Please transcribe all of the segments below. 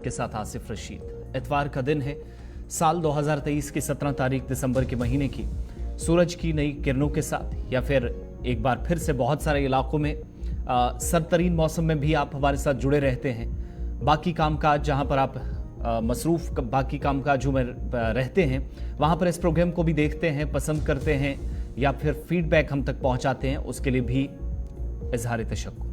आपके साथ आसिफ रशीद। इतवार का दिन है, साल 2023 की 17 तारीख दिसंबर के महीने की। सूरज की नई किरणों के साथ या फिर एक बार फिर से बहुत सारे इलाकों में सरतरीन मौसम में भी आप हमारे साथ जुड़े रहते हैं। बाकी कामकाज जहां पर आप मसरूफ बाकी कामकाजों में रहते हैं, वहां पर इस प्रोग्राम को भी देखते हैं, पसंद करते हैं या फिर फीडबैक हम तक पहुंचाते हैं, उसके लिए भी इजहार तशक्कुर।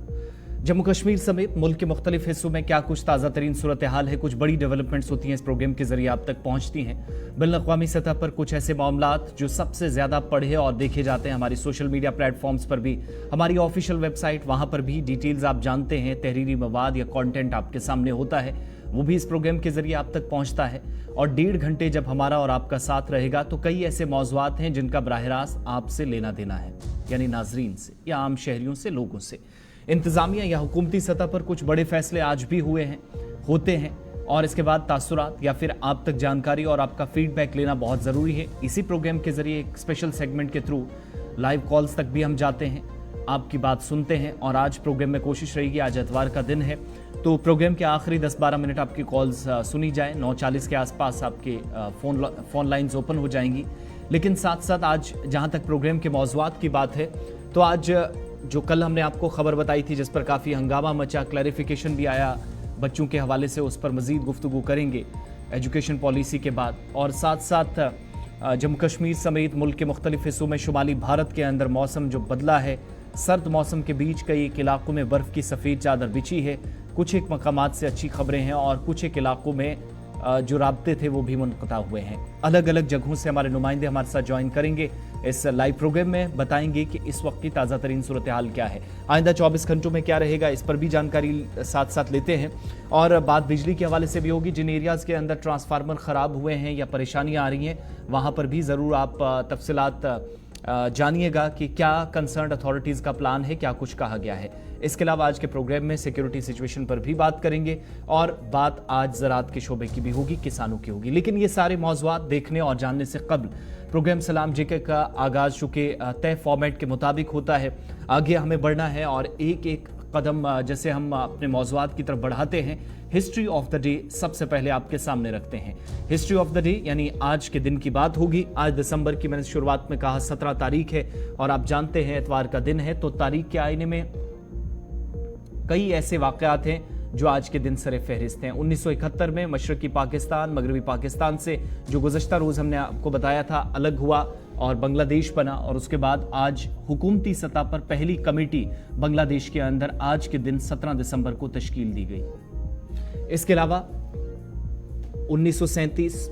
जम्मू कश्मीर समेत मुल्क के मुख्तलिफ हिस्सों में क्या कुछ ताज़ा तरीन सूरत हाल है, कुछ बड़ी डेवलपमेंट्स होती हैं इस प्रोग्राम के जरिए आप तक पहुंचती हैं। बिन-अक़वामी सतह पर कुछ ऐसे मामलात जो सबसे ज़्यादा पढ़े और देखे जाते हैं हमारी सोशल मीडिया प्लेटफॉर्म्स पर भी, हमारी ऑफिशियल वेबसाइट, वहाँ पर भी डिटेल्स आप जानते हैं, तहरीरी मवाद या कॉन्टेंट आपके सामने होता है, वो भी इस प्रोग्राम के जरिए आप तक पहुँचता है। और 1.5 घंटे जब हमारा और आपका साथ रहेगा तो कई ऐसे मौज़ूआत हैं जिनका बराह रास्त आपसे लेना देना है, यानी नाजरीन से या आम शहरियों से, लोगों से। इंतजामिया या हुकूमती सतह पर कुछ बड़े फैसले आज भी हुए हैं, होते हैं, और इसके बाद तासुरात या फिर आप तक जानकारी और आपका फीडबैक लेना बहुत ज़रूरी है। इसी प्रोग्राम के जरिए एक स्पेशल सेगमेंट के थ्रू लाइव कॉल्स तक भी हम जाते हैं, आपकी बात सुनते हैं। और आज प्रोग्राम में कोशिश रहेगी, आज इतवार का दिन है, तो प्रोग्राम के आखिरी 10-12 मिनट आपकी कॉल्स सुनी जाए। 9:40 के आसपास आपके फ़ोन लाइन्स ओपन हो जाएंगी। लेकिन साथ साथ आज जहाँ तक प्रोग्राम के मौज़ूआत की बात है, तो आज जो कल हमने आपको खबर बताई थी जिस पर काफ़ी हंगामा मचा, क्लैरिफिकेशन भी आया बच्चों के हवाले से, उस पर मज़ीद गुफ्तगू करेंगे एजुकेशन पॉलिसी के बाद। और साथ साथ जम्मू कश्मीर समेत मुल्क के मुख्तलिफ हिस्सों में शुमाली भारत के अंदर मौसम जो बदला है, सर्द मौसम के बीच कई एक इलाकों में बर्फ़ की सफ़ेद चादर बिछी है। कुछ एक मकामात से अच्छी खबरें हैं और कुछ एक इलाकों में जो राब्ते थे वो भी मुनक़ता हुए हैं। अलग अलग जगहों से हमारे नुमाइंदे हमारे साथ ज्वाइन करेंगे इस लाइव प्रोग्राम में, बताएंगे कि इस वक्त की ताज़ा तरीन सूरत हाल क्या है, आइंदा 24 घंटों में क्या रहेगा, इस पर भी जानकारी साथ साथ लेते हैं। और बात बिजली के हवाले से भी होगी, जिन एरियाज़ के अंदर ट्रांसफार्मर ख़राब हुए हैं या परेशानियाँ आ रही हैं, वहाँ पर भी ज़रूर आप तफसीलात जानिएगा कि क्या कंसर्न अथॉरिटीज़ का प्लान है, क्या कुछ कहा गया है। इसके अलावा आज के प्रोग्राम में सिक्योरिटी सिचुएशन पर भी बात करेंगे और बात आज ज़राअत के शोबे की भी होगी, किसानों की होगी। लेकिन ये सारे मौज़ूआत देखने और जानने से कबल प्रोग्राम सलाम जेके का आगाज़ चूँकि तय फॉर्मेट के मुताबिक होता है, आगे हमें बढ़ना है और एक एक कदम जैसे हम अपने मौज़ूआत की तरफ बढ़ाते हैं, हिस्ट्री ऑफ द डे सबसे पहले आपके सामने रखते हैं। हिस्ट्री ऑफ द डे यानी आज के दिन की बात होगी। आज दिसंबर की, मैंने शुरुआत में कहा, 17 तारीख है और आप जानते हैं इतवार का दिन है, तो तारीख के आईने में कई ऐसे वाक़यात हैं जो आज के दिन सरे फहरिस्त हैं। 1971 में मशरक़ी पाकिस्तान मगरबी पाकिस्तान से जो गुज़श्ता रोज़ हमने आपको बताया था अलग हुआ और बांग्लादेश बना, और उसके बाद आज हुकूमती सतह पर पहली कमेटी बांग्लादेश के अंदर आज के दिन 17 दिसंबर को तश्कील दी गई। इसके अलावा 1937,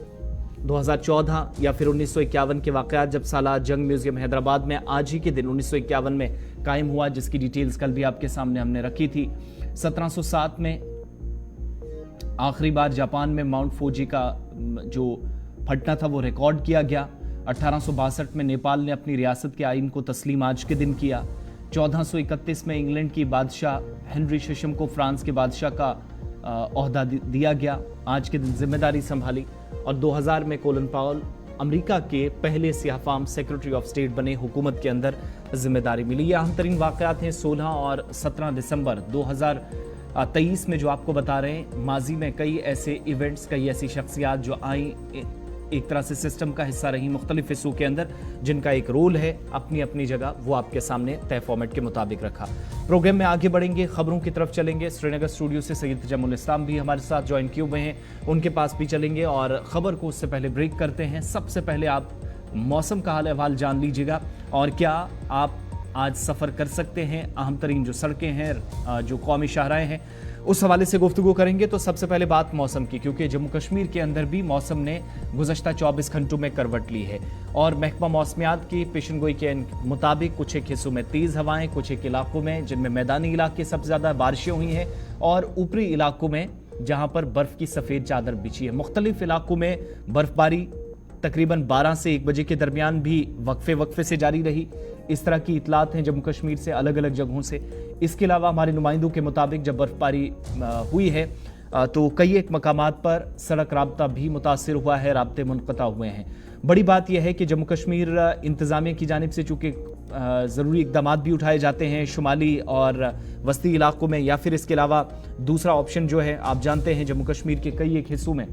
2014 या फिर 1951 के वाक़यात जब सालार जंग म्यूजियम हैदराबाद में आज ही के दिन 1951 में कायम हुआ, जिसकी डिटेल्स कल भी आपके सामने हमने रखी थी। 1707 में आखिरी बार जापान में माउंट फूजी का जो फटना था वो रिकॉर्ड किया गया। 1862 में नेपाल ने अपनी रियासत के आइन को तस्लीम आज के दिन किया। 1431 में इंग्लैंड की बादशाह हेनरी षष्म को फ्रांस के बादशाह का ओहदा दिया गया, आज के दिन जिम्मेदारी संभाली। और 2000 में कोलिन पावेल अमेरिका के पहले सियाहफाम सेक्रेटरी ऑफ स्टेट बने, हुकूमत के अंदर जिम्मेदारी मिली। ये अहम तरीन वाक़यात हैं 16 और 17 दिसंबर 2023 में जो आपको बता रहे हैं। माजी में कई ऐसे इवेंट्स, कई ऐसी शख्सियात जो आई, एक तरह से सिस्टम का हिस्सा रही मुख्तलिफ हिस्सों के अंदर, जिनका एक रोल है अपनी अपनी जगह, वो आपके सामने तय फॉर्मेट के मुताबिक रखा। प्रोग्राम में आगे बढ़ेंगे, खबरों की तरफ चलेंगे। श्रीनगर स्टूडियो से सैयद तजम्मुल इस्लाम भी हमारे साथ ज्वाइन किए हुए हैं, उनके पास भी चलेंगे और ख़बर को उससे पहले ब्रेक करते हैं। सबसे पहले आप मौसम का हाल अहवाल जान लीजिएगा और क्या आप आज सफ़र कर सकते हैं, अहम तरीन जो सड़कें हैं, जो कौमी शाहराएँ हैं, उस हवाले से गुफ्तगू करेंगे। तो सबसे पहले बात मौसम की, क्योंकि जम्मू कश्मीर के अंदर भी मौसम ने गुज़श्ता 24 घंटों में करवट ली है और महकमा मौसमियात की पेशनगोई के मुताबिक कुछ एक हिस्सों में तेज़ हवाएं, कुछ एक इलाकों में जिनमें मैदानी इलाके सबसे ज़्यादा बारिशें हुई हैं और ऊपरी इलाकों में जहाँ पर बर्फ़ की सफ़ेद चादर बिछी है। मुख्तलिफ इलाकों में बर्फ़बारी तकरीबन 12 से 1 बजे के दरमियान भी वक्फे से जारी रही। इस तरह की इतलात हैं जम्मू कश्मीर से, अलग अलग जगहों से। इसके अलावा हमारे नुमाइंदों के मुताबिक जब बर्फबारी हुई है तो कई एक मकामात पर सड़क राब्ता भी मुतासिर हुआ है, राब्ते मुनक़ता हुए हैं। बड़ी बात यह है कि जम्मू कश्मीर इंतजामिया की जानिब से चूंकि ज़रूरी इकदाम भी उठाए जाते हैं शुमाली और वस्ती इलाकों में, या फिर इसके अलावा दूसरा ऑप्शन जो है, आप जानते हैं जम्मू कश्मीर के कई एक हिस्सों में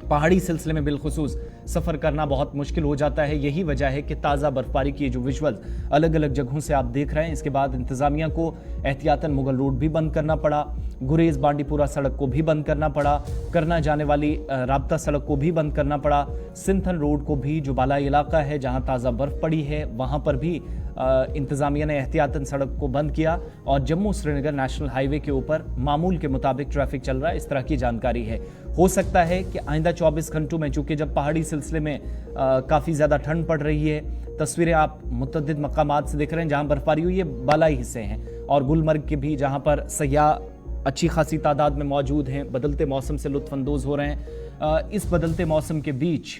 पहाड़ी सिलसिले में बिलखुसूस सफ़र करना बहुत मुश्किल हो जाता है। यही वजह है कि ताज़ा बर्फबारी की जो विजुअल अलग अलग जगहों से आप देख रहे हैं, इसके बाद इंतज़ामिया को एहतियातन मुगल रोड भी बंद करना पड़ा, गुरेज बांडीपुरा सड़क को भी बंद करना पड़ा, करना जाने वाली राब्ता सड़क को भी बंद करना पड़ा, सिंथन रोड को भी, जो बालाई इलाका है जहां ताज़ा बर्फ पड़ी है, वहां पर भी इंतज़ामिया ने एहतियातन सड़क को बंद किया और जम्मू श्रीनगर नेशनल हाईवे के ऊपर मामूल के मुताबिक ट्रैफिक चल रहा है, इस तरह की जानकारी है। हो सकता है कि आइंदा 24 घंटों में, चूंकि जब पहाड़ी सिलसिले में काफ़ी ज़्यादा ठंड पड़ रही है, तस्वीरें आप मुतअद्दिद मकामात से देख रहे हैं जहां बर्फबारी हुई है, बालाई हिस्से हैं, और गुलमर्ग के भी जहां पर सयाह अच्छी खासी तादाद में मौजूद हैं, बदलते मौसम से लुत्फानंदोज हो रहे हैं। इस बदलते मौसम के बीच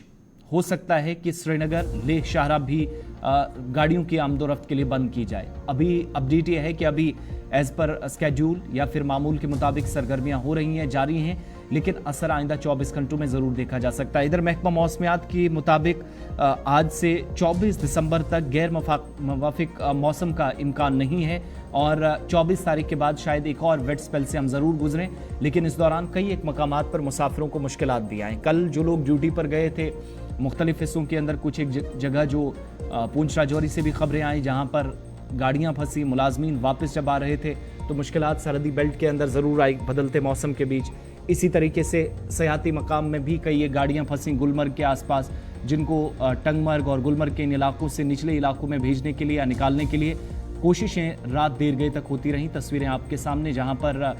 हो सकता है कि श्रीनगर लेह शाहरा भी गाड़ियों की आमदोरफ्त के लिए बंद की जाए। अभी अपडेट यह है कि अभी एज पर स्केड्यूल या फिर मामूल के मुताबिक सरगर्मियां हो रही हैं, जारी हैं, लेकिन असर आइंदा 24 घंटों में ज़रूर देखा जा सकता है। इधर महकमा मौसमियात के मुताबिक आज से 24 दिसंबर तक गैर मुवाफिक मौसम का इम्कान नहीं है और 24 तारीख के बाद शायद एक और वेट स्पेल से हम ज़रूर गुजरें, लेकिन इस दौरान कई एक मकामात पर मुसाफिरों को मुश्किलात भी आएँ। कल जो लोग ड्यूटी पर गए थे मुख्तलिफ हिस्सों के अंदर, कुछ एक जगह जो पूंछ राजौरी से भी खबरें आई जहाँ पर गाड़ियाँ फंसी, मुलाजमीन वापस जब आ रहे थे तो मुश्किलात सरहदी बेल्ट के अंदर ज़रूर आई बदलते मौसम के बीच। इसी तरीके से सयाती मकाम में भी कई एक गाड़ियाँ फंसी गुलमर्ग के आसपास, जिनको टंगमर्ग और गुलमर्ग के इन इलाकों से निचले इलाकों में भेजने के लिए या निकालने के लिए कोशिशें रात देर गए तक होती रहीं। तस्वीरें आपके सामने जहां पर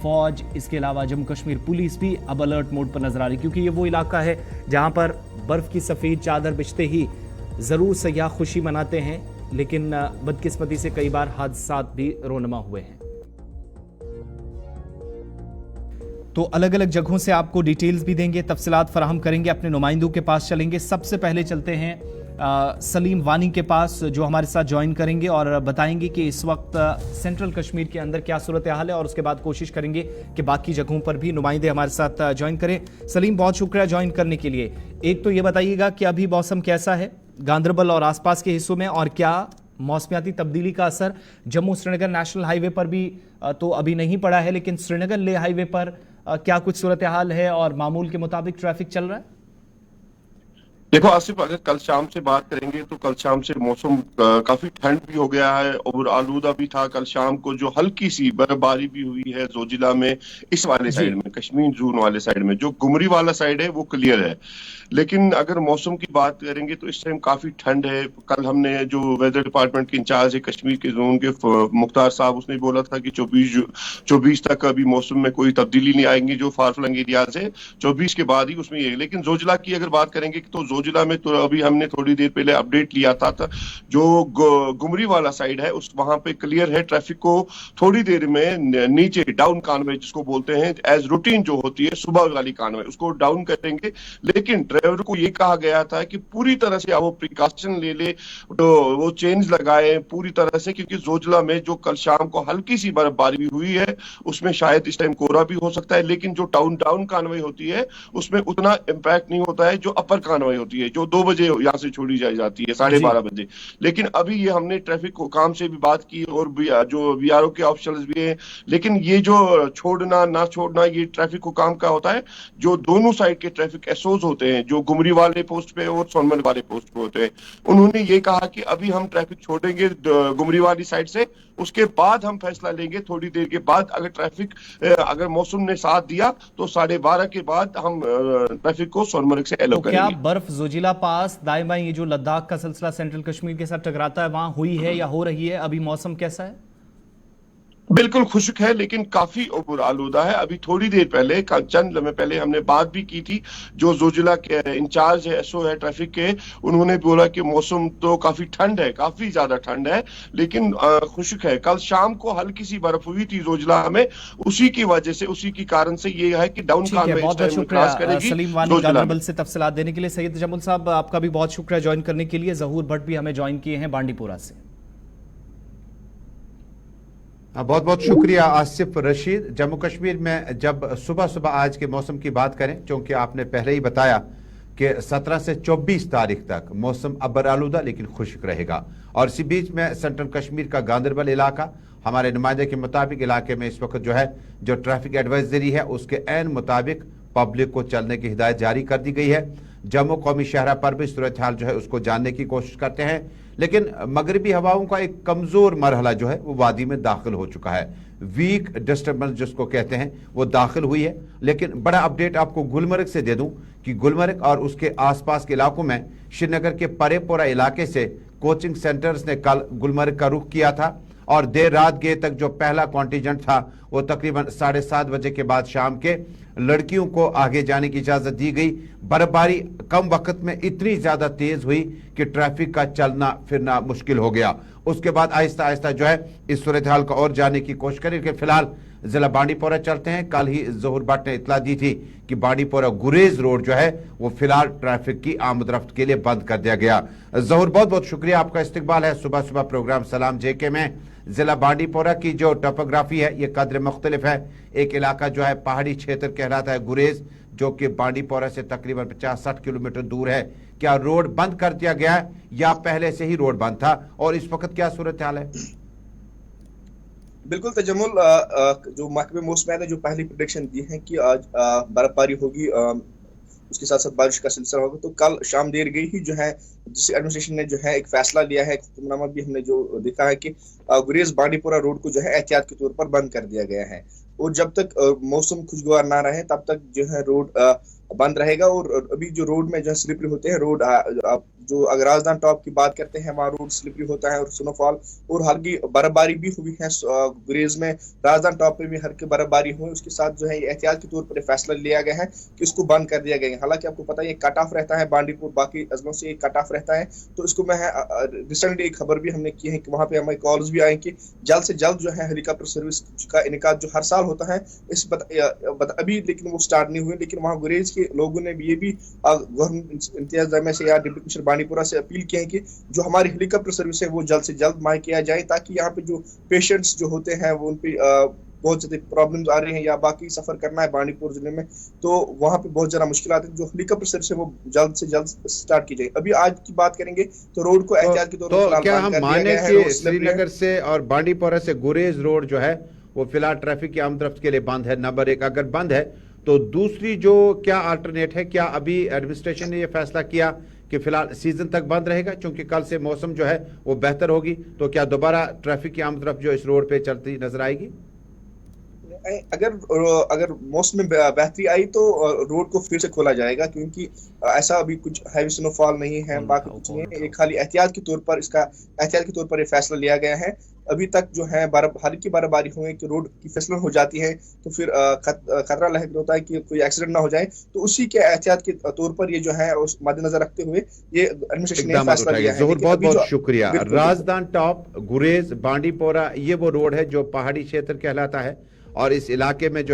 फौज, इसके अलावा जम्मू कश्मीर पुलिस भी अब अलर्ट मोड पर नजर आ रही, क्योंकि ये वो इलाका है जहां पर बर्फ की सफ़ेद चादर बिछते ही ज़रूर सयाह खुशी मनाते हैं, लेकिन बदकिस्मती से कई बार हादसात भी रोनमा हुए हैं। तो अलग अलग जगहों से आपको डिटेल्स भी देंगे, तफसीलात फराहम करेंगे, अपने नुमाइंदों के पास चलेंगे। सबसे पहले चलते हैं सलीम वानी के पास, जो हमारे साथ ज्वाइन करेंगे और बताएंगे कि इस वक्त सेंट्रल कश्मीर के अंदर क्या सूरत हाल है, और उसके बाद कोशिश करेंगे कि बाकी जगहों पर भी नुमाइंदे हमारे साथ ज्वाइन करें। सलीम, बहुत शुक्रिया ज्वाइन करने के लिए। एक तो ये बताइएगा कि अभी मौसम कैसा है गांदरबल और आसपास के हिस्सों में, और क्या मौसमियाती तब्दीली का असर जम्मू श्रीनगर नेशनल हाईवे पर भी तो अभी नहीं पड़ा है, लेकिन श्रीनगर लेह हाईवे पर क्या कुछ सूरत हाल है और मामूल के मुताबिक ट्रैफिक चल रहा है? देखो आसिफ, अगर कल शाम से बात करेंगे तो कल शाम से मौसम काफी ठंड भी हो गया है और आलूदा भी था। कल शाम को जो हल्की सी बर्फबारी भी हुई है जोजिला में, इस वाले साइड में, कश्मीर जून वाले साइड में, जो गुमरी वाला साइड है वो क्लियर है। लेकिन अगर मौसम की बात करेंगे तो इस टाइम काफी ठंड है। कल हमने जो वेदर डिपार्टमेंट के इंचार्ज है कश्मीर के जोन के मुख्तार साहब, उसने बोला था कि 24 तक अभी मौसम में कोई तब्दीली नहीं आएंगी जो फार फ्लंग एरियाज है, 24 के बाद ही उसमें ये। लेकिन जोजिला की अगर बात करेंगे तो जोजिला में तो अभी हमने थोड़ी देर पहले अपडेट लिया था जो गुमरी वाला साइड है उस वहां पे क्लियर है। ट्रैफिक को थोड़ी देर में नीचे डाउन कानवे जिसको बोलते हैं, एज रूटीन जो होती है सुबह वाली कानवे, उसको डाउन करेंगे। लेकिन ड्राइवर को ये कहा गया था कि पूरी तरह से वो प्रिकॉशन ले तो वो चेंज लगाए पूरी तरह से, क्योंकि जोजिला में जो कल शाम को हल्की सी बर्फबारी भी हुई है उसमें शायद इस टाइम कोहरा भी हो सकता है। लेकिन जो डाउन कानवे होती है उसमें उतना इम्पैक्ट नहीं होता है जो अपर कानवे होती है, जो 2 बजे यहाँ से छोड़ी जाती है 12:30 बजे। लेकिन अभी ये हमने ट्रैफिक काम से भी बात की और जो बीआरओ के ऑप्शंस भी हैं, लेकिन ये जो छोड़ना ना छोड़ना ये ट्रैफिक को काम का होता है। जो दोनों साइड के ट्रैफिक एसओज होते हैं, जो गुमरी वाले पोस्ट पे और सोनमर्ग वाले पोस्ट पे होते हैं, उन्होंने ये कहा कि अभी हम ट्रैफिक छोड़ेंगे गुमरी वाली साइड से, उसके बाद हम फैसला लेंगे थोड़ी देर के बाद। अगर मौसम ने साथ दिया तो 12:30 के बाद हम ट्रैफिक को सोनमर्ग से एलो करेंगे। क्या बर्फ जोजिला पास दाएं बाएं ये जो लद्दाख का सिलसिला सेंट्रल कश्मीर के साथ टकराता है वहां हुई है या हो रही है? अभी मौसम कैसा है? बिल्कुल खुश्क है लेकिन काफी उबूर आलूदा है। अभी थोड़ी देर पहले, चंद लम्हे पहले हमने बात भी की थी, जो जोजिला के इंचार्ज है एसओ है ट्रैफिक के, उन्होंने बोला कि मौसम तो काफी ठंड है, काफी ज्यादा ठंड है, लेकिन खुश्क है। कल शाम को हल्की सी बर्फ हुई थी जोजिला में, उसी की वजह से, उसी की कारण से ये है कि डाउन कानवे बहुत बहुत शुक्रिया सलीम वानी गांदरबल से तफसीलात देने के लिए। सैयद जमुल साहब, आपका भी बहुत शुक्रिया ज्वाइन करने के लिए। जहूर भट्ट भी हमें ज्वाइन किए हैं बांडीपुरा से। बहुत बहुत शुक्रिया आसिफ रशीद। जम्मू कश्मीर में जब सुबह सुबह आज के मौसम की बात करें, क्योंकि आपने पहले ही बताया कि 17 से 24 तारीख तक मौसम अबर आलूदा लेकिन खुश्क रहेगा। और इसी बीच में सेंट्रल कश्मीर का गांदरबल इलाका, हमारे नुमाइंदे के मुताबिक इलाके में इस वक्त जो ट्रैफिक एडवाइजरी है उसके ऐन मुताबिक पब्लिक को चलने की हिदायत जारी कर दी गई है। जम्मू कौमी शहरा पर भी सूरत हाल उसको जानने की कोशिश करते हैं, लेकिन मगरबी हवाओं का एक कमजोर मरहला वो वादी में दाखिल हो चुका है। वीक डिस्टर्बेंस जिसको कहते हैं वो दाखिल हुई है। लेकिन बड़ा अपडेट आपको गुलमर्ग से दे दूं कि गुलमर्ग और उसके आसपास के इलाकों में श्रीनगर के परेपोरा इलाके से कोचिंग सेंटर्स ने कल गुलमर्ग का रुख किया था और देर रात गए तक जो पहला कॉन्टिजेंट था वो तकरीबन 7:30 बजे के बाद शाम के लड़कियों को आगे जाने की इजाजत दी गई। बर्फबारी कम वक्त में इतनी ज्यादा तेज हुई कि ट्रैफिक का चलना फिरना मुश्किल हो गया। उसके बाद आहिस्ता आहिस्ता इस सूरत हाल का और जाने की कोशिश करें कि फिलहाल जिला बांडीपोरा चलते हैं। कल ही ज़ोहर भट्ट ने इतला दी थी कि बांडीपोरा गुरेज रोड वो फिलहाल ट्रैफिक की आमदरफ्त के लिए बंद कर दिया गया। ज़ोहर, बहुत बहुत शुक्रिया, आपका इस्तकबाल है सुबह सुबह प्रोग्राम सलाम जेके में। जिला बांडीपोरा की जो टोपोग्राफी है ये कदर मुख्तलिफ है। एक इलाका पहाड़ी क्षेत्र कहलाता है गुरेज, जो कि बांडीपोरा से तकरीबन 50-60 किलोमीटर दूर है। क्या रोड बंद कर दिया गया है या पहले से ही रोड बंद था, और इस वक्त क्या सूरत हाल है? बिल्कुल तजम्मुल, जो महकमे मौसम ने जो पहली प्रेडिक्शन दी है कि आज बर्फबारी होगी, उसके साथ साथ बारिश का सिलसिला होगा, तो कल शाम देर गई ही जिस एडमिनिस्ट्रेशन ने एक फैसला लिया है, हुक्मनामा भी हमने जो देखा है कि गुरेज बांडीपोरा रोड को एहतियात के तौर पर बंद कर दिया गया है। और जब तक मौसम खुशगवार ना रहे तब तक रोड बंद रहेगा। और अभी जो रोड में स्लिपरी होते हैं रोड, जो अगर राजधान टॉप की बात करते हैं वहाँ रोड स्लिपरी होता है और स्नोफॉल और हल्की बर्फबारी भी हुई है गुरेज में। राजधान टॉप पे भी हल्की बर्फबारी हुई, उसके साथ एहतियात के तौर पर फैसला लिया गया है कि इसको बंद कर दिया गया है। हालांकि आपको पता है ये कट ऑफ रहता है, बांडीपुर बाकी अजलों से कट ऑफ रहता है, तो इसको मैं रिसेंटली एक खबर भी हमने की है कि वहाँ पे हमें कॉल्स भी आए कि जल्द से जल्द हेलीकॉप्टर सर्विस का इनेकाद जो हर साल होता है अभी लेकिन वो स्टार्ट नहीं हुए। लेकिन वहाँ गुरेज के लोगों ने ये भी गवर्नमेंट इंतजामिया से या डिप्टी कमिश्नर बांडीपुरा से अपील की है कि जो हमारी हेलीकॉप्टर सर्विस है वो जल्द से जल्द मांग किया जाए, ताकि यहाँ पे जो पेशेंट्स जो होते हैं वो उन पे बहुत ज्यादा प्रॉब्लम्स आ रही हैं या बाकी सफर करना है बांडीपुर जिले में, तो वहाँ पे बहुत ज्यादा मुश्किल आती है। जो हेलीकॉप्टर सर्विस है वो जल्द से जल्द स्टार्ट की जाए। अभी आज की बात करेंगे तो रोड को एहतियात के तौर पर क्या हम माने कि श्रीनगर से और बांडीपोरा से गुरेज रोड वो फिलहाल ट्रैफिक की आमदरफ्त के लिए बंद है? नंबर एक, अगर बंद है तो दूसरी जो क्या अल्टरनेट है, क्या अभी एडमिनिस्ट्रेशन ने यह फैसला किया कि फिलहाल सीजन तक बंद रहेगा क्योंकि कल से मौसम वो बेहतर होगी, तो क्या दोबारा ट्रैफिक की आमदरफ्त इस रोड पे चलती नजर आएगी? अगर मौसम में बेहतरी आई तो रोड को फिर से खोला जाएगा, क्योंकि ऐसा अभी कुछ हैवी स्नोफॉल नहीं है, बाकी कुछ नहीं है। एक खाली एहतियात के तौर पर ये फैसला लिया गया है। अभी तक हल्की बर्फबारी होने की रोड की फिसलन हो जाती है तो फिर खतरा लहर होता है कि कोई एक्सीडेंट ना हो जाए, तो उसी के एहतियात के तौर पर ये उस मद्देनजर रखते हुए ये एडमिनिस्ट्रेशन ने फैसला लिया है। बहुत बहुत शुक्रिया। राजधान टॉप गुरेज बांडीपोरा ये वो रोड है जो पहाड़ी क्षेत्र कहलाता है, और इस इलाके में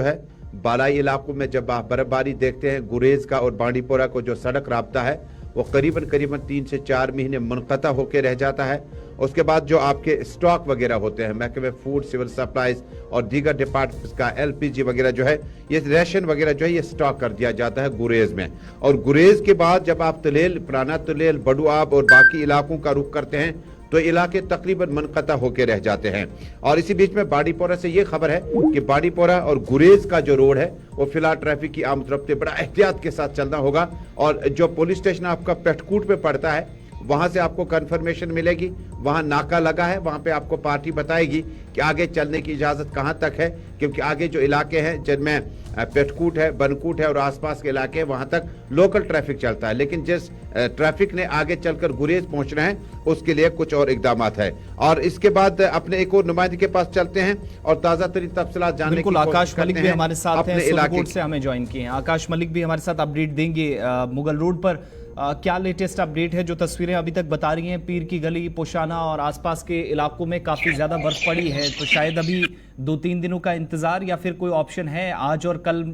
बालाई इलाकों में जब आप बर्फबारी देखते हैं, गुरेज का और बांडीपोरा को जो सड़क राब्ता है वो करीबन 3 से 4 महीने मुनक़ता होकर रह जाता है। उसके बाद जो आपके स्टॉक वगैरह होते हैं, महकमे फूड सिविल सप्लाईज और दीगर डिपार्टमेंट्स का LPG वगैरह ये रेशन वगैरह ये स्टॉक कर दिया जाता है गुरेज में। और गुरेज के बाद जब आप तुलेल, पुराना तुलेल, बडुआब और बाकी इलाकों का रुख करते हैं तो इलाके तकरीबन मुनक़ता होकर रह जाते हैं। और इसी बीच में बांडीपोरा से ये खबर है कि बांडीपोरा और गुरेज का जो रोड है वो फिलहाल ट्रैफिक की आमदरफ्त बड़ा एहतियात के साथ चलना होगा। और जो पुलिस स्टेशन आपका पेटकूट पे पड़ता है वहां से आपको कंफर्मेशन मिलेगी, वहां नाका लगा है, वहां पे आपको पार्टी बताएगी कि आगे चलने की इजाजत कहां तक है, क्योंकि आगे जो इलाके हैं जिनमें पेटकूट है, बनकूट है और आसपास के इलाके हैं वहां तक लोकल ट्रैफिक चलता है। लेकिन जिस ट्रैफिक ने आगे चलकर गुरेज पहुंचना है उसके लिए कुछ और इकदाम है। और इसके बाद अपने एक और नुमाइंदे के पास चलते हैं और ताजा तरीन तफसीलात जानने की आकाश मलिक भी हमारे साथ हैं, इलाके से हमें ज्वाइन किए हैं। आकाश मलिक भी हमारे साथ अपडेट देंगे। मुगल रोड पर क्या लेटेस्ट अपडेट है? जो तस्वीरें अभी तक बता रही हैं पीर की गली, पोशाना और आसपास के इलाकों में काफी ज्यादा बर्फ पड़ी है, तो शायद अभी 2-3 दिनों का इंतजार या फिर कोई ऑप्शन है आज और कल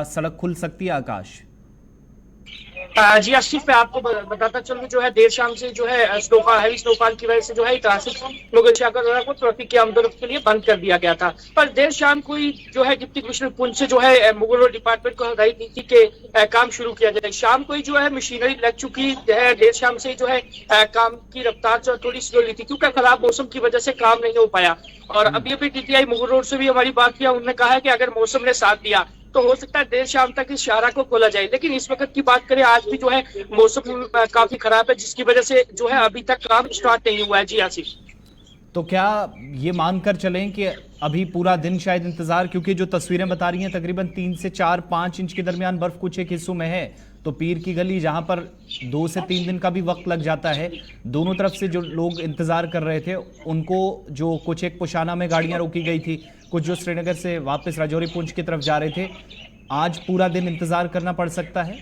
सड़क खुल सकती है? आकाश जी आसिफ, मैं आपको बताता चलूं, जो है देर शाम से जो है हैवी स्नोफॉल की वजह से जो है ट्रैफिक मुगल शाहगढ़ को ट्रैफिक की आमदोरफ्त के लिए बंद कर दिया गया था। पर देर शाम कोई जो है डिप्टी कमिश्नर पुंछ से जो है मुगल रोड डिपार्टमेंट को हदायत दी थी कि काम शुरू किया जाए। शाम को ही जो है मशीनरी लग चुकी है। देर शाम से जो है काम की रफ्तार जो थोड़ी स्लो ली थी, क्योंकि खराब मौसम की वजह से काम नहीं हो पाया। और अभी टीटीआई मुगल रोड से भी हमारी बात किया, उन्होंने कहा है कि अगर मौसम ने साथ दिया तो हो सकता है देर शाम तक इस शाहरा को खोला जाए। लेकिन इस वक्त की बात करें, आज भी जो है मौसम काफी खराब है, जिसकी वजह से जो है अभी तक काम स्टार्ट नहीं हुआ है। जी आसिफ, तो क्या ये मानकर चलें कि अभी पूरा दिन शायद इंतजार, क्योंकि जो तस्वीरें बता रही हैं तकरीबन 3 से 4-5 इंच के दरमियान बर्फ कुछ एक हिस्सों में है, तो पीर की गली जहां पर 2 से 3 दिन का भी वक्त लग जाता है, दोनों तरफ से जो लोग इंतजार कर रहे थे उनको जो कुछ एक पुशाना में गाड़ियां रोकी गई थी, कुछ जो श्रीनगर से वापस राजौरी पुंछ की तरफ जा रहे थे, आज पूरा दिन इंतजार करना पड़ सकता है।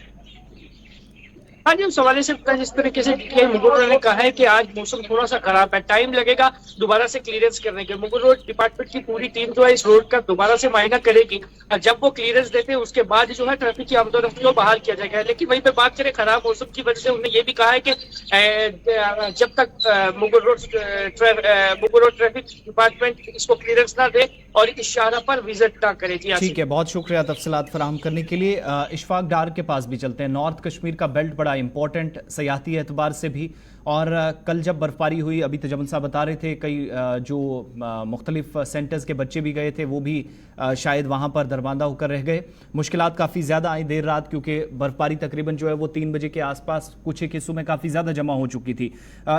हाँ जी, उस हवाले से जिस तरीके से मुगल रोड ने कहा है कि आज मौसम थोड़ा सा खराब है, टाइम लगेगा दोबारा से क्लियरेंस करने के। मुगल रोड डिपार्टमेंट की पूरी टीम जो है इस रोड का दोबारा से मुआयना करेगी। जब वो क्लियरेंस देते हैं उसके बाद जो है ट्रैफिक की आमदोरफ्त को बहाल किया जाएगा। लेकिन वहीं पे बात करें खराब मौसम की वजह से, उन्होंने ये भी कहा है कि जब तक मुगल रोड ट्रैफिक डिपार्टमेंट इसको क्लियरेंस ना दे और इस शाहरा पर विजिट ना करे। जी ठीक है, बहुत शुक्रिया तफसीलात फराहम करने के लिए। इशफाक डार के पास भी चलते हैं। नॉर्थ कश्मीर का बेल्ट बड़ा इंपॉर्टेंट सयाहती एतबार से भी, और कल जब बर्फबारी हुई, अभी तजम्मुल साहब बता रहे थे कई जो मुख्तलिफ सेंटर्स के बच्चे भी गए थे वो भी शायद वहाँ पर दरबांदा होकर रह गए। मुश्किलात काफ़ी ज़्यादा आई देर रात, क्योंकि बर्फबारी तकरीबन जो है वो 3 बजे के आसपास कुछ एक हिस्सों में काफ़ी ज़्यादा जमा हो चुकी थी।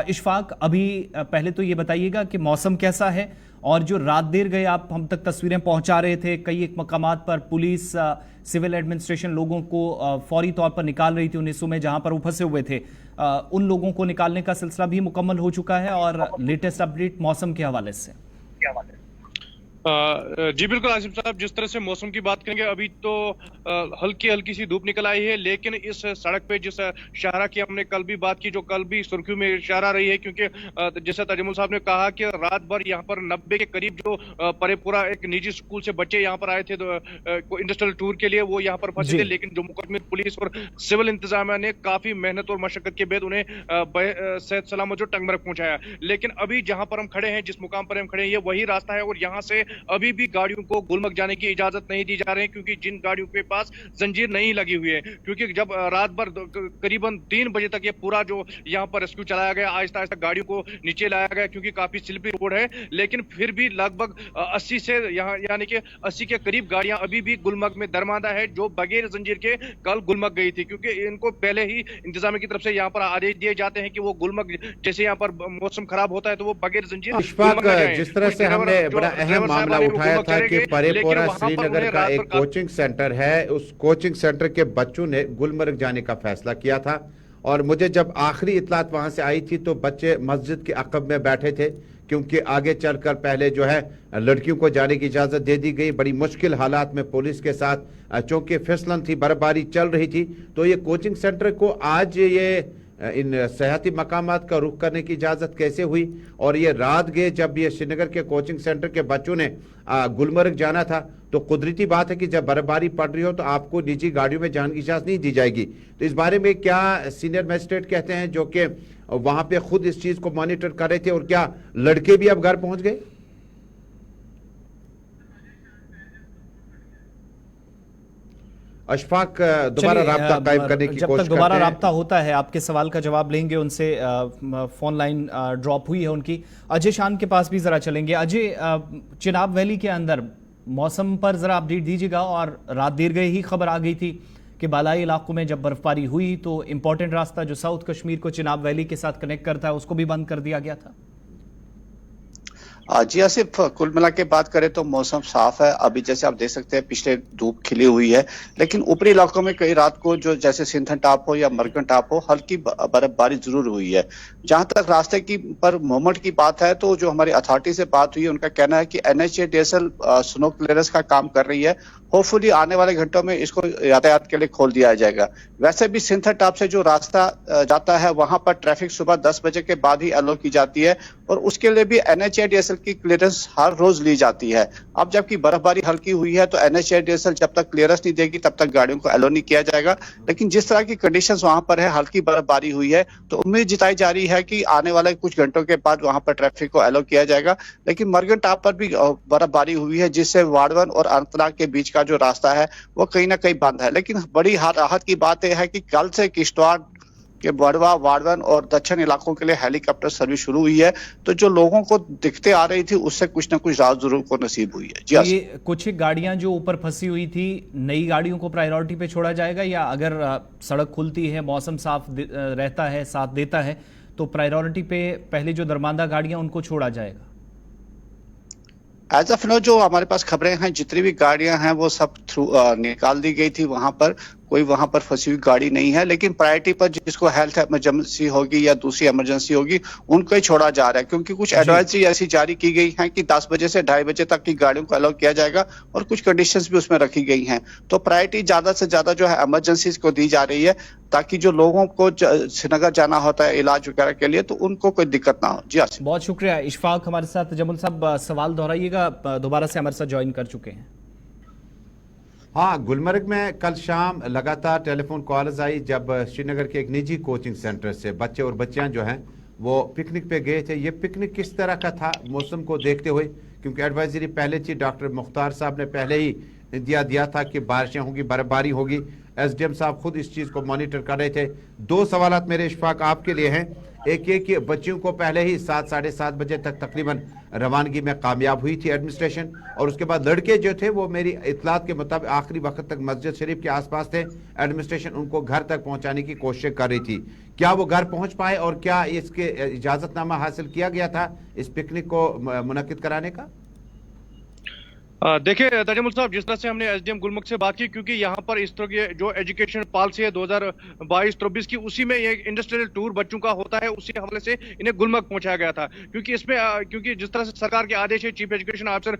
इशफाक, अभी पहले तो ये बताइएगा कि मौसम कैसा है, और जो रात देर गए आप हम तक तस्वीरें पहुंचा रहे थे, कई एक मकामात पर पुलिस सिविल एडमिनिस्ट्रेशन लोगों को फौरी तौर पर निकाल रही थी उन हिस्सों में जहां पर वो फंसे हुए थे, उन लोगों को निकालने का सिलसिला भी मुकम्मल हो चुका है, और लेटेस्ट अपडेट मौसम के हवाले से। जी बिल्कुल आसिफ साहब, जिस तरह से मौसम की बात करेंगे, अभी तो हल्की हल्की सी धूप निकल आई है, लेकिन इस सड़क पे जिस शाहरा की हमने कल भी बात की, जो कल भी सुर्खियों में शाहरा रही है, क्योंकि जैसे तजम्मुल साहब ने कहा कि रात भर यहाँ पर 90 के करीब जो परेपुरा एक निजी स्कूल से बच्चे यहाँ पर आए थे इंडस्ट्रियल टूर के लिए, वो यहाँ पर फंसे थे। लेकिन जम्मू कश्मीर पुलिस और सिविल इंतजामिया ने काफी मेहनत और मशक्कत के बाद उन्हें सेहत सलामत जो टंगमरग पहुंचाया। लेकिन अभी जहां पर हम खड़े हैं, जिस मुकाम पर हम खड़े हैं, ये वही रास्ता है, और यहाँ से अभी भी गाड़ियों को गुलमर्ग जाने की इजाजत नहीं दी जा रही है, क्योंकि जिन गाड़ियों के पास जंजीर नहीं लगी हुई है, क्योंकि जब रात भर करीबन 3 बजे तक ये पूरा जो यहाँ पर रेस्क्यू चलाया गया, आहिस्ता आहिस्ता गाड़ियों को नीचे लाया गया, क्योंकि काफी स्लिपरी रोड है, लेकिन फिर भी लगभग 80 से यहाँ यानी कि 80 के करीब गाड़ियां अभी भी गुलमर्ग में दरमादा है, जो बगैर जंजीर के कल गुलमर्ग गई थी, क्योंकि इनको पहले ही इंतजामिया की तरफ से यहाँ पर आदेश दिए जाते हैं कि वो गुलमर्ग जैसे यहाँ पर मौसम खराब होता है तो वो बगैर जंजीर। जिस तरह से हमने बड़ा अहम मामला उठाया था कि परेपोरा श्रीनगर का एक कोचिंग सेंटर है, उस कोचिंग सेंटर के बच्चों ने गुलमर्ग जाने का फैसला किया था, और मुझे जब आखिरी इतलात वहां से आई थी तो बच्चे मस्जिद के अक़ब में बैठे थे, क्योंकि आगे चलकर पहले जो है लड़कियों को जाने की इजाजत दे दी गई। बड़ी मुश्किल हालात में पुलिस के साथ, चूंकि फिसलन थी, बर्फबारी चल रही थी, तो ये कोचिंग सेंटर को आज ये इन सयाहती मकामात का रुख करने की इजाज़त कैसे हुई। और ये रात गए जब ये श्रीनगर के कोचिंग सेंटर के बच्चों ने गुलमर्ग जाना था, तो कुदरती बात है कि जब बर्फबारी पड़ रही हो तो आपको निजी गाड़ियों में जाने की इजाज़त नहीं दी जाएगी। तो इस बारे में क्या सीनियर मजिस्ट्रेट कहते हैं, जो कि वहां पे खुद इस चीज को मॉनिटर कर रहे थे, और क्या लड़के भी अब घर पहुंच गए? अशफाक दोबारा राब्ता कायम करने की कोशिश करते हैं। जब तक दोबारा राब्ता होता है आपके सवाल का जवाब लेंगे उनसे। फोन लाइन ड्रॉप हुई है उनकी। अजय शान के पास भी जरा चलेंगे। अजय, चिनाब वैली के अंदर मौसम पर जरा अपडेट दीजिएगा। और रात देर गए ही खबर आ गई थी कि बालाई इलाकों में जब बर्फबारी हुई तो इंपॉर्टेंट रास्ता जो साउथ कश्मीर को चिनाब वैली के साथ कनेक्ट करता है उसको भी बंद कर दिया गया था। जी आसिफ, कुल मिला के बात करें तो मौसम साफ है। अभी जैसे आप देख सकते हैं पीछे धूप खिली हुई है, लेकिन ऊपरी इलाकों में कई रात को जो जैसे सिंथन टॉप हो या मरकन टॉप हो, हल्की बर्फबारी जरूर हुई है। जहां तक रास्ते की पर मूवमेंट की बात है, तो जो हमारी अथॉरिटी से बात हुई है उनका कहना है कि NHADSL स्नो क्लियरेंस का काम कर रही है। होपफुली आने वाले घंटों में इसको यातायात के लिए खोल दिया जाएगा। वैसे भी सिंथन टॉप से जो रास्ता जाता है वहां पर ट्रैफिक सुबह 10 बजे के बाद ही अलो की जाती है, और उसके लिए भी NHADSL की क्लियरेंस हर रोज ली जाती है। अब जबकि बर्फबारी हल्की हुई है तो NHADSL जब तक क्लियरेंस नहीं देगी तब तक गाड़ियों को अलो नहीं किया जाएगा। लेकिन जिस तरह की कंडीशंस वहां पर है, हल्की बर्फबारी हुई है, तो उम्मीद जताई जा रही है कि आने वाले कुछ घंटों के बाद वहां पर ट्रैफिक को अलो किया जाएगा। लेकिन मरगन टॉप पर भी बर्फबारी हुई है, जिससे वाड़वन और अनंतनाग के बीच का जो रास्ता है वो कहीं ना कहीं बंद है। लेकिन बड़ी राहत की बात यह है कि कल से किश्तवाड़ के बड़वा, वाड़वन और दक्षिण इलाकों के लिए हेलीकॉप्टर सर्विस शुरू हुई है, तो जो लोगों को दिक्कतें आ रही थी उससे कुछ ना कुछ राहत जरूर को नसीब हुई है। जी तो ये कुछ गाड़ियां जो ऊपर फंसी हुई थी, नई गाड़ियों को प्रायोरिटी पे छोड़ा जाएगा, या अगर सड़क खुलती है, मौसम साफ रहता है, साथ देता है, तो प्रायोरिटी पे पहले जो दरमांदा गाड़ियां उनको छोड़ा जाएगा? एज ऑफ नो जो हमारे पास खबरें हैं, जितनी भी गाड़ियां हैं वो सब थ्रू निकाल दी गई थी। वहां पर कोई वहां पर फंसी हुई गाड़ी नहीं है, लेकिन प्रायोरिटी पर जिसको हेल्थ इमरजेंसी होगी या दूसरी इमरजेंसी होगी उनको ही छोड़ा जा रहा है, क्योंकि कुछ एडवाइजरी ऐसी जारी की गई है कि 10 बजे से 2:30 बजे तक की गाड़ियों को अलाउ किया जाएगा और कुछ कंडीशंस भी उसमें रखी गई हैं। तो प्रायोरिटी ज्यादा से ज्यादा जो है इमरजेंसीज को दी जा रही है, ताकि जो लोगों को श्रीनगर जाना होता है इलाज वगैरह के लिए तो उनको कोई दिक्कत ना हो। जी आसिफ, बहुत शुक्रिया। इशफाक हमारे साथ। जमुल साहब सवाल दोहराइएगा, दोबारा से हमारे साथ ज्वाइन कर चुके हैं। हाँ, गुलमर्ग में कल शाम लगातार टेलीफोन कॉल्स आई जब श्रीनगर के एक निजी कोचिंग सेंटर से बच्चे और बच्चियां जो हैं वो पिकनिक पे गए थे। ये पिकनिक किस तरह का था मौसम को देखते हुए, क्योंकि एडवाइजरी पहले थी, डॉक्टर मुख्तार साहब ने पहले ही दिया था कि बारिशें होंगी, बर्फबारी होगी। SDM साहब खुद इस चीज़ को मॉनिटर कर रहे थे। 2 सवालात मेरे इशफाक आपके लिए हैं। एक ये कि बच्चियों को पहले ही 7 साढ़े 7 बजे तक तकरीबन रवानगी में कामयाब हुई थी एडमिनिस्ट्रेशन, और उसके बाद लड़के जो थे वो मेरी इतलात के मुताबिक आखिरी वक्त तक मस्जिद शरीफ के आसपास थे। एडमिनिस्ट्रेशन उनको घर तक पहुंचाने की कोशिश कर रही थी। क्या वो घर पहुंच पाए और क्या इसके इजाजतनामा हासिल किया गया था इस पिकनिक को मुनक्किद कराने का? देखिए तजमुल साहब, जिस तरह से हमने SDM गुलमर्ग से बात की, क्योंकि यहाँ पर इस तरह की जो एजुकेशन पॉलिसी है 2022-23 की, उसी में ये इंडस्ट्रियल टूर बच्चों का होता है, उसी हवाले से इन्हें गुलमर्ग पहुंचाया गया था। क्योंकि इसमें क्योंकि जिस तरह से सरकार के आदेश है, चीफ एजुकेशन ऑफिसर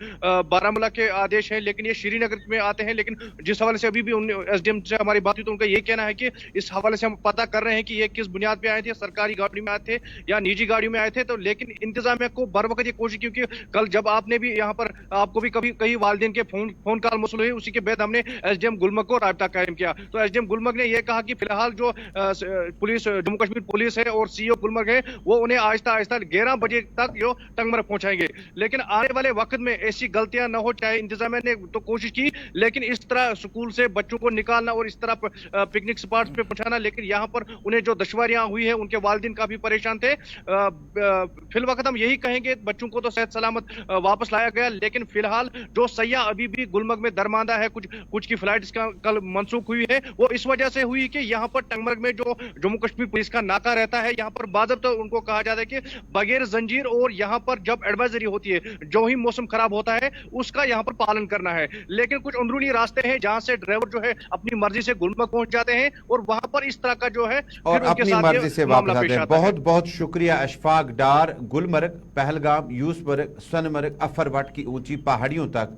बारामूला के आदेश है, लेकिन ये श्रीनगर में आते हैं। लेकिन जिस हवाले से अभी भी SDM से हमारी बात हुई तो उनका ये कहना है कि इस हवाले से हम पता कर रहे हैं कि ये किस बुनियाद पे आए थे, सरकारी गाड़ी में आए थे या निजी गाड़ियों में आए थे। तो लेकिन इंतजामिया को बर वक्त ये कोशिश, क्योंकि कल जब आपने भी यहाँ पर आपको भी कई वालिदैन के फोन कॉल मौसूल हुई, उसी के बाद हमने SDM गुलमर्ग को राब्ता कायम किया। तो SDM गुलमर्ग ने यह कहा कि फिलहाल जो पुलिस, जम्मू कश्मीर पुलिस है और CO गुलमर्ग है, वो उन्हें आहिस्ता आहिस्ता 11 बजे तक जो टंगमर्ग पहुंचाएंगे। लेकिन आने वाले वक्त में ऐसी गलतियां न हो, चाहे इंतजामिया ने तो कोशिश की, लेकिन इस तरह स्कूल से बच्चों को निकालना और इस तरह पिकनिक स्पॉट पे पहुंचाना, लेकिन यहाँ पर उन्हें जो दुश्वारियां हुई है, उनके वालिदैन काफी परेशान थे। फिल वक्त हम यही कहेंगे, बच्चों को तो सेहत सलामत वापस लाया गया, लेकिन फिलहाल जो सैयाह अभी भी गुलमर्ग में दरमांदा है, कुछ की फ्लाइट्स कल मंसूख हुई है, वो इस वजह से हुई कि यहाँ पर टंगमर्ग में जो जम्मू कश्मीर पुलिस का नाका रहता है, यहाँ पर बाज़ाब्ता उनको कहा जाता है कि बगैर जंजीर, और यहाँ पर जब एडवाइजरी होती है, जो ही मौसम खराब होता है उसका यहाँ पर पालन करना है। लेकिन कुछ अंदरूनी रास्ते हैं जहां से ड्राइवर जो है अपनी मर्जी से गुलमर्ग पहुंच जाते हैं और वहां पर इस तरह का जो है और अपनी मर्जी से वापस आते हैं। बहुत बहुत शुक्रिया अशफाक डार। गुलमर्ग, पहलगाम, यूसुफमर्ग, सोनमर्ग, अफरवट की ऊंची पहाड़ियों तक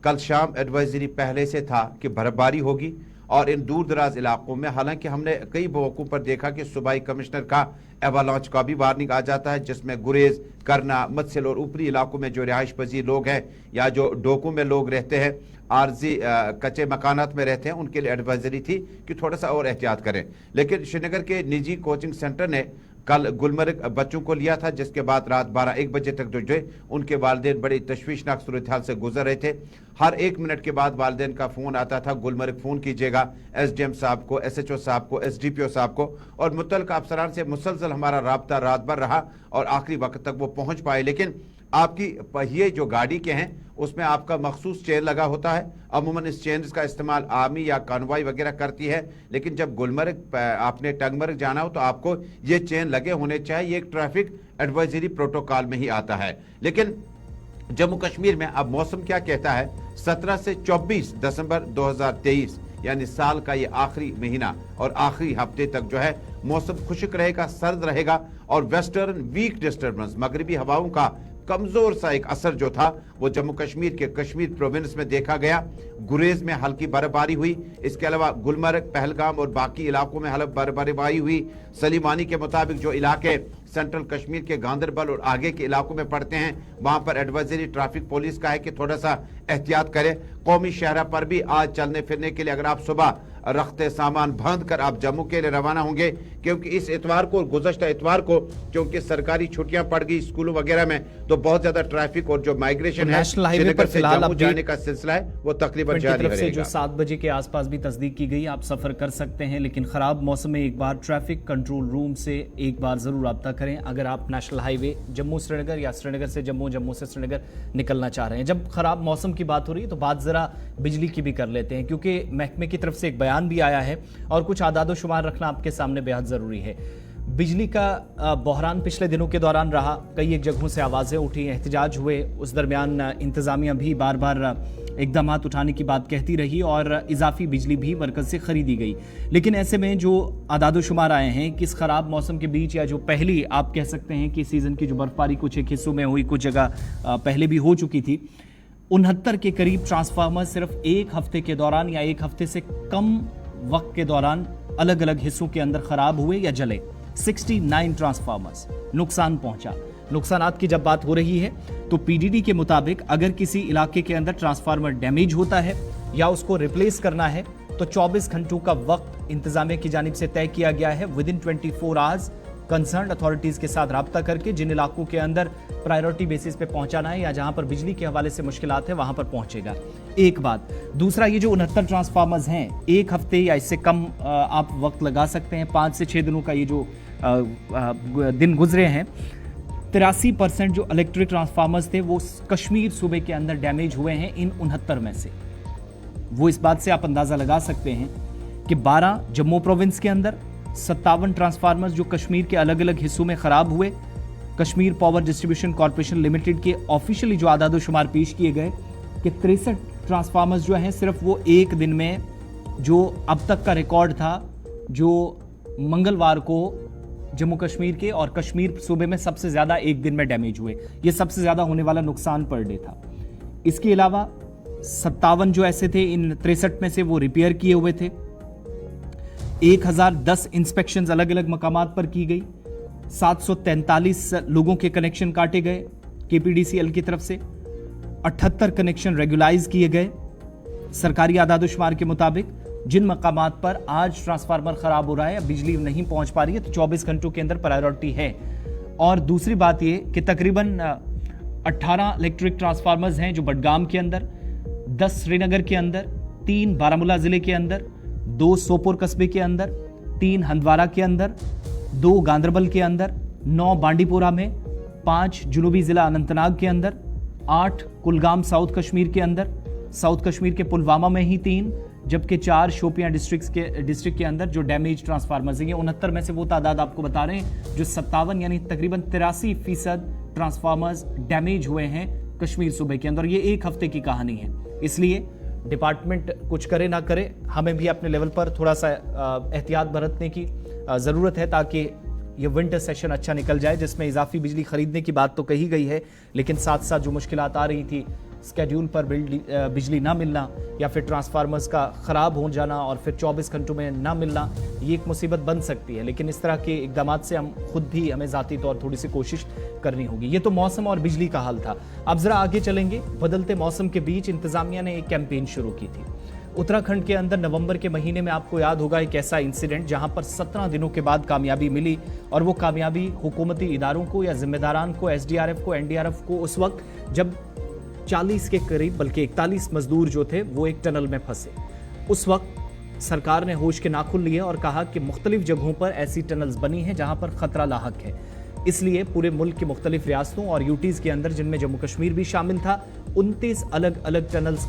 कल शाम एडवाइजरी पहले से था कि बर्फबारी होगी, और इन दूर दराज इलाकों में, हालांकि हमने कई मौकों पर देखा कि सूबाई कमिश्नर का एवालांच का भी वार्निंग आ जाता है, जिसमें गुरेज, करना, मत्सिल और ऊपरी इलाकों में जो रिहाइश पजीर लोग हैं या जो डोकों में लोग रहते हैं, आर्जी कच्चे मकानात में रहते हैं, उनके लिए एडवाइजरी थी कि थोड़ा सा और एहतियात करें। लेकिन श्रीनगर के निजी कोचिंग सेंटर ने कल गुलमर्ग बच्चों को लिया था, जिसके बाद रात 12-1 बजे तक जो उनके वालिदैन बड़ी तशवीशनाक सूरत हाल से गुजर रहे थे। हर 1 मिनट के बाद वालिदैन का फ़ोन आता था, गुलमर्ग फ़ोन कीजिएगा SDM साहब को, SHO साहब को, SDPO साहब को, और मुतल्लिक़ अफसरान से मुसलसल हमारा राब्ता रात भर रहा और आखिरी वक्त तक वो पहुँच पाए। लेकिन आपकी पहिए जो गाड़ी के हैं उसमें आपका मखसूस चेन लगा होता है। अमूमन इस चेन का इस्तेमाल आर्मी या कानवाई वगैरह करती है, लेकिन जब गुलमर्ग आपने टंगमर्ग जाना हो तो आपको ये चेन लगे होने चाहिए। ये एक ट्रैफिक एडवाइजरी प्रोटोकॉल में ही आता है। लेकिन जम्मू कश्मीर में अब मौसम क्या कहता है? 17 से 24 दिसंबर 2023 यानी साल का ये आखिरी महीना और आखिरी हफ्ते तक जो है मौसम खुश्क रहेगा, सर्द रहेगा, और वेस्टर्न वीक डिस्टर्बेंस, मगरबी हवाओं का कमजोर सा एक असर जो था वो जम्मू कश्मीर के कश्मीर प्रोविंस में देखा गया। गुरेज में हल्की बर्फबारी हुई, इसके अलावा गुलमर्ग, पहलगाम और बाकी इलाकों में हल्की बर्फबारी हुई। सलीमानी के मुताबिक जो इलाके सेंट्रल कश्मीर के गांदरबल और आगे के इलाकों में पड़ते हैं वहां पर एडवाइजरी ट्रैफिक पुलिस का है कि थोड़ा सा एहतियात करें। कौमी शहरा पर भी आज चलने फिरने के लिए अगर आप सुबह रखते सामान बांध कर आप जम्मू के लिए रवाना होंगे, क्योंकि इस इतवार को, गुज़श्ता इतवार को, क्योंकि सरकारी छुट्टियां पड़ गई स्कूलों वगैरह में, तो बहुत ज्यादा ट्रैफिक और जो माइग्रेशन है नेशनल हाईवे पर फिलहाल जम्मू जाने का सिलसिला है वो तकरीबन जारी तरफ से रहेगा। जो 7 बजे के आसपास भी तस्दीक की गई, आप सफर कर सकते हैं, लेकिन खराब मौसम में एक बार ट्रैफिक कंट्रोल रूम से एक बार जरूर रब्ता करें अगर आप नेशनल हाईवे जम्मू श्रीनगर या श्रीनगर से जम्मू, जम्मू से श्रीनगर निकलना चाह रहे हैं। जब खराब मौसम की बात हो रही है तो बात जरा बिजली की भी कर लेते हैं, क्योंकि महकमे की तरफ से एक बयान भी आया है और कुछ आदाद व शुमार रखना आपके सामने बेहद जरूरी है। बिजली का बहरान पिछले दिनों के दौरान रहा, कई एक जगहों से आवाजें उठी, एहतजाज हुए, उस दरमियान इंतजामिया भी बार बार इकदाम उठाने की बात कहती रही और इजाफी बिजली भी मरकज से खरीदी गई। लेकिन ऐसे में जो आदाद शुमार आए हैं कि इस खराब मौसम के बीच, या जो पहली आप कह सकते हैं कि सीजन की जो बर्फबारी कुछ एक हिस्सों में हुई, कुछ जगह पहले भी हो चुकी थी, 69 के करीब ट्रांसफार्मर सिर्फ एक हफ्ते के दौरान या एक हफ्ते से कम वक्त के दौरान अलग अलग हिस्सों के अंदर खराब हुए या जले। 69 ट्रांसफार्मर्स, नुकसान पहुंचा। नुकसानात की जब बात हो रही है तो पीडीडी के मुताबिक अगर किसी इलाके के अंदर ट्रांसफार्मर डैमेज होता है या उसको रिप्लेस करना है तो 24 घंटों का वक्त इंतजामिया की जानिब से तय किया गया है। With in 24 hours concern authorities के साथ राब्ता करके जिन इलाकों के अंदर प्रायोरिटी बेसिस पे पहुंचाना है या जहां पर बिजली के हवाले से मुश्किलात है वहां पर पहुंचेगा। एक बात। दूसरा, ये जो 69 ट्रांसफार्मर्स हैं, एक हफ्ते या इससे कम आप वक्त लगा सकते हैं, 5 से 6 दिनों का ये जो दिन गुजरे हैं। 83% जो इलेक्ट्रिक ट्रांसफार्मर्स थे वो कश्मीर सूबे के अंदर डैमेज हुए हैं इन 69 में से। वो इस बात से आप अंदाजा लगा सकते हैं कि 12 जम्मू प्रोविंस के अंदर, 57 ट्रांसफार्मर्स जो कश्मीर के अलग अलग हिस्सों में खराब हुए। Kashmir power distribution corporation limited के ऑफिशियली जो आदाद शुमार पेश किए गए कि 63 ट्रांसफार्मर्स जो हैं सिर्फ वो एक दिन में, जो अब तक का रिकॉर्ड था, जो मंगलवार को जम्मू कश्मीर के और कश्मीर सूबे में सबसे ज्यादा एक दिन में डैमेज हुए। ये सबसे ज्यादा होने वाला नुकसान पर डे था। इसके अलावा 57 जो ऐसे थे इन 63 में से वो रिपेयर किए हुए थे। 1010 इंस्पेक्शंस अलग अलग मकामात पर की गई। 743 लोगों के कनेक्शन काटे गए केपीडीसीएल की तरफ से। 78 कनेक्शन रेगुलाइज किए गए। सरकारी आदाद शुमार के मुताबिक जिन मकामात पर आज ट्रांसफार्मर खराब हो रहा है या बिजली नहीं पहुंच पा रही है तो 24 घंटों के अंदर प्रायोरिटी है। और दूसरी बात ये कि तकरीबन 18 इलेक्ट्रिक ट्रांसफार्मर्स हैं जो बडगाम के अंदर, 10 श्रीनगर के अंदर, 3 बारामूला जिले के अंदर, 2 सोपोर कस्बे के अंदर, 3 हंदवारा के अंदर, 2 गांदरबल के अंदर, 9 बांडीपोरा में, 5 जुनूबी जिला अनंतनाग के अंदर, 8 कुलगाम साउथ कश्मीर के अंदर, साउथ कश्मीर के पुलवामा में ही 3, जबकि 4 शोपियां डिस्ट्रिक्ट के अंदर जो डैमेज ट्रांसफार्मर्स हैं। ये 69 में से वो तादाद आपको बता रहे हैं जो 57 यानी तकरीबन 83% ट्रांसफार्मर्स डैमेज हुए हैं कश्मीर सूबे के अंदर। ये एक हफ्ते की कहानी है। इसलिए डिपार्टमेंट कुछ करे ना करे, हमें भी अपने लेवल पर थोड़ा सा एहतियात बरतने की ज़रूरत है ताकि ये विंटर सेशन अच्छा निकल जाए, जिसमें इजाफी बिजली खरीदने की बात तो कही गई है, लेकिन साथ साथ जो मुश्किलात आ रही थी, स्केड्यूल पर बिजली ना मिलना या फिर ट्रांसफार्मर्स का ख़राब हो जाना और फिर 24 घंटों में ना मिलना, ये एक मुसीबत बन सकती है। लेकिन इस तरह के इकदाम से हम खुद भी, हमें ज़ाती तौर थोड़ी सी कोशिश करनी होगी। ये तो मौसम और बिजली का हाल था। अब ज़रा आगे चलेंगे। बदलते मौसम के बीच इंतज़ामिया ने एक कैंपेन शुरू की थी उत्तराखंड के अंदर। नवंबर के महीने में आपको याद होगा एक ऐसा इंसिडेंट जहां पर 17 दिनों के बाद कामयाबी मिली, और वो कामयाबी हुकूमती इदारों को या जिम्मेदारान को, एसडीआरएफ को, एनडीआरएफ को, उस वक्त जब 40 के करीब बल्कि 41 मजदूर जो थे वो एक टनल में फंसे। उस वक्त सरकार ने होश के नाखुन लिए और कहा कि मुख्तलिफ जगहों पर ऐसी टनल्स बनी हैं जहां पर खतरा लाहक है। इसलिए पूरे मुल्क की मुख्तलिफ रियासतों और यूटीज के अंदर, जिनमें जम्मू कश्मीर भी शामिल था, 29 अलग अलग टनल्स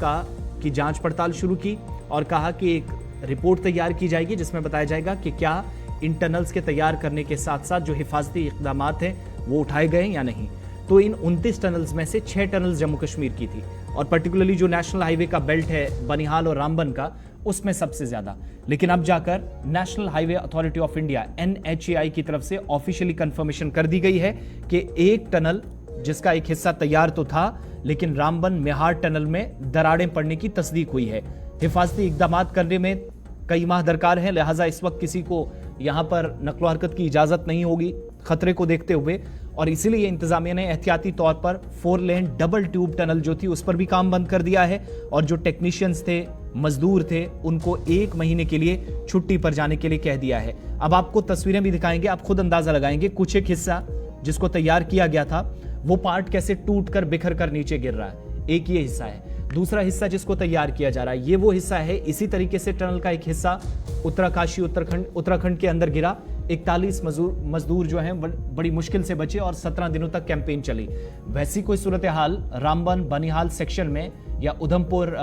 की जांच पड़ताल शुरू की और कहा कि एक रिपोर्ट तैयार की जाएगी जिसमें बताया जाएगा कि क्या इन टनल्स के तैयार करने के साथ साथ जो हिफाजती इक़दाम हैं वो उठाए गए या नहीं। तो इन 29 टनल्स में से 6 टनल्स जम्मू कश्मीर की थी, और पर्टिकुलरली जो नेशनल हाईवे का बेल्ट है बनिहाल और रामबन का, उसमें सबसे ज्यादा। लेकिन अब जाकर national highway authority of India NHAI की तरफ से ऑफिशियली कंफर्मेशन कर दी गई है कि एक टनल जिसका एक हिस्सा तैयार तो था, लेकिन रामबन मेहाड़ टनल में दरारें पड़ने की तस्दीक हुई है। हिफाजती इकदाम करने में कई माह दरकार है, लिहाजा इस वक्त किसी को यहां पर नकलो हरकत की इजाजत नहीं होगी खतरे को देखते हुए, और इसीलिए इंतजामिया ने एहतियाती तौर पर 4 लेन डबल ट्यूब टनल जो थी उस पर भी काम बंद कर दिया है, और जो टेक्नीशियंस थे, मजदूर थे, उनको 1 महीने के लिए छुट्टी पर जाने के लिए कह दिया है। अब आपको तस्वीरें भी दिखाएंगे, आप खुद अंदाजा लगाएंगे कुछ एक हिस्सा जिसको तैयार किया गया था वो पार्ट कैसे टूट कर बिखर कर नीचे गिर रहा है। एक ये हिस्सा है, दूसरा हिस्सा जिसको तैयार किया जा रहा है ये वो हिस्सा है। इसी तरीके से टनल का एक हिस्सा उत्तरकाशी उत्तराखंड के अंदर गिरा। 41 मजदूर जो हैं बड़ी मुश्किल से बचे और 17 दिनों तक कैंपेन चली। वैसी कोई सूरत हाल रामबन बनिहाल सेक्शन में या उधमपुर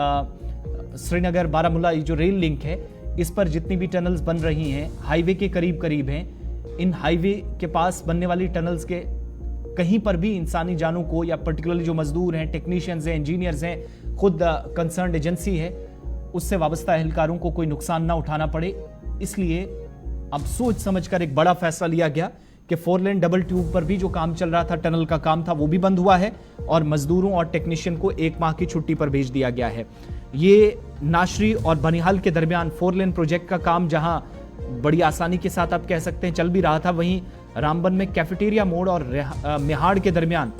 श्रीनगर बारामूला ये जो रेल लिंक है इस पर जितनी भी टनल्स बन रही हैं हाईवे के करीब करीब हैं। इन हाईवे के पास बनने वाली टनल्स के कहीं पर भी इंसानी जानों को या पर्टिकुलरली जो मजदूर हैं, टेक्नीशियंस हैं, इंजीनियर्स हैं, खुद कंसर्न्ड एजेंसी है उससे वाबस्ता एहलकारों को कोई नुकसान ना उठाना पड़े, इसलिए अब सोच समझकर एक बड़ा फैसला लिया गया कि 4 लेन डबल ट्यूब पर भी जो काम चल रहा था, टनल का काम था, वो भी बंद हुआ है और मजदूरों और टेक्नीशियन को 1 माह की छुट्टी पर भेज दिया गया है। ये नाशरी और बनिहाल के दरमियान 4 लेन प्रोजेक्ट का काम जहां बड़ी आसानी के साथ आप कह सकते हैं चल भी रहा था, वहीं रामबन में कैफेटेरिया मोड़ और मेहाड़ के दरमियान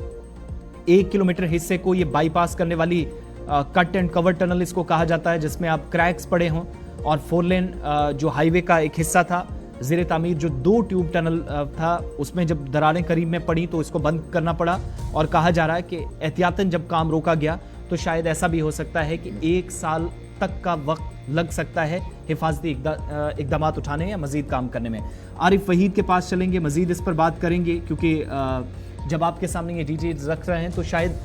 1 किलोमीटर हिस्से को ये बाईपास करने वाली कट एंड कवर टनल इसको कहा जाता है, जिसमें अब क्रैक्स पड़े हों, और 4 लेन जो हाईवे का एक हिस्सा था ज़ेरे तामीर जो 2 ट्यूब टनल था उसमें जब दरारें करीब में पड़ी तो इसको बंद करना पड़ा। और कहा जा रहा है कि एहतियातन जब काम रोका गया तो शायद ऐसा भी हो सकता है कि 1 साल तक का वक्त लग सकता है हिफाजती इकदाम उठाने या मजीद काम करने में। आरिफ वहीद के पास चलेंगे, मजीद इस पर बात करेंगे, क्योंकि जब आपके सामने ये डिटेल्स रख रहे हैं तो शायद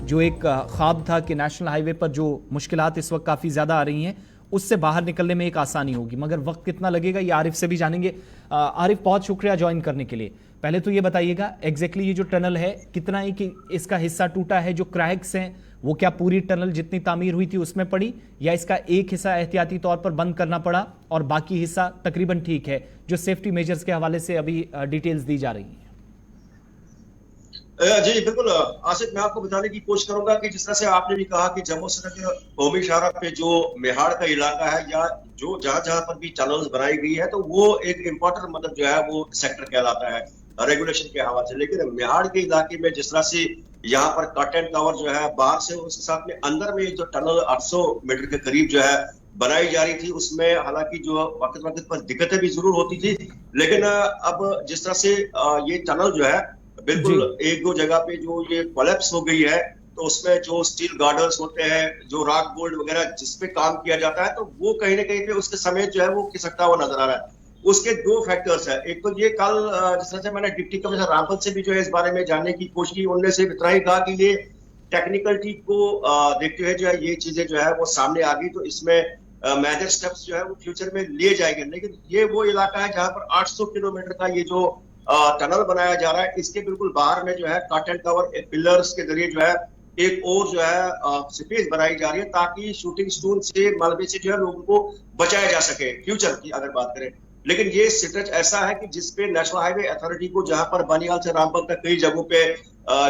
जो एक ख्वाब था कि नेशनल हाईवे पर जो मुश्किलात इस वक्त काफ़ी ज़्यादा आ रही हैं उससे बाहर निकलने में एक आसानी होगी, मगर वक्त कितना लगेगा ये आरिफ से भी जानेंगे। आरिफ, बहुत शुक्रिया ज्वाइन करने के लिए। पहले तो ये बताइएगा एग्जैक्टली ये जो टनल है कितना ही कि इसका हिस्सा टूटा है, जो क्रैक्स हैं वो क्या पूरी टनल जितनी तामीर हुई थी उसमें पड़ी, या इसका एक हिस्सा एहतियाती तौर पर बंद करना पड़ा और बाकी हिस्सा तकरीबन ठीक है, जो सेफ्टी मेजर्स के हवाले से अभी डिटेल्स दी जा रही हैं? जी बिल्कुल आसिफ, मैं आपको बताने की कोशिश करूंगा कि जिस तरह से आपने भी कहा कि जम्मू सदर कौमी शाहरा पे जो मेहाड़ का इलाका है या जो जहां जहां पर भी टनल्स बनाई गई है तो वो एक इम्पोर्टेंट मतलब जो है वो सेक्टर कहलाता है रेगुलेशन के हवाले से। लेकिन मेहाड़ के इलाके में जिस तरह से यहाँ पर कट एंड कवर जो है बाहर से, उसके साथ में अंदर में जो टनल 800 मीटर के करीब जो है बनाई जा रही थी उसमें हालांकि जो वक्त वक्त पर दिक्कतें भी जरूर होती थी, लेकिन अब जिस तरह से ये टनल जो है बिल्कुल 1-2 जगह पे जो ये कोलैप्स हो गई है तो उसमें जो स्टील गार्डर्स होते हैं, जो रॉक बोल्ट वगैरह जिसपे काम किया जाता है तो वो कहीं ना कहीं पे उसके समेत जो है वो खिसकता हुआ नजर आ रहा है। उसके 2 फैक्टर्स है, एक तो ये कल जिस तरह से मैंने डिप्टी कमिश्नर रामबन से भी जो है इस बारे में जानने की कोशिश की, उनने से इतना ही कहा कि ये टेक्निकलिटी को देखते हुए जो है ये चीजें जो है वो सामने आ गई तो इसमें मेजर स्टेप्स जो है वो फ्यूचर में लिए जाएंगे। लेकिन ये वो इलाका है जहां पर 800 किलोमीटर का ये जो टनल बनाया जा रहा है, इसके बिल्कुल बाहर में जो है कट एंड कवर पिलर्स के जरिए जो है एक और जो है स्पेस बनाई जा रही है ताकि शूटिंग स्टोन से मलबे से जो है लोगों को बचाया जा सके फ्यूचर की अगर बात करें। लेकिन ये स्ट्रेच ऐसा है कि जिसपे नेशनल हाईवे अथॉरिटी को जहां पर बनिहाल से रामबन तक कई जगहों पे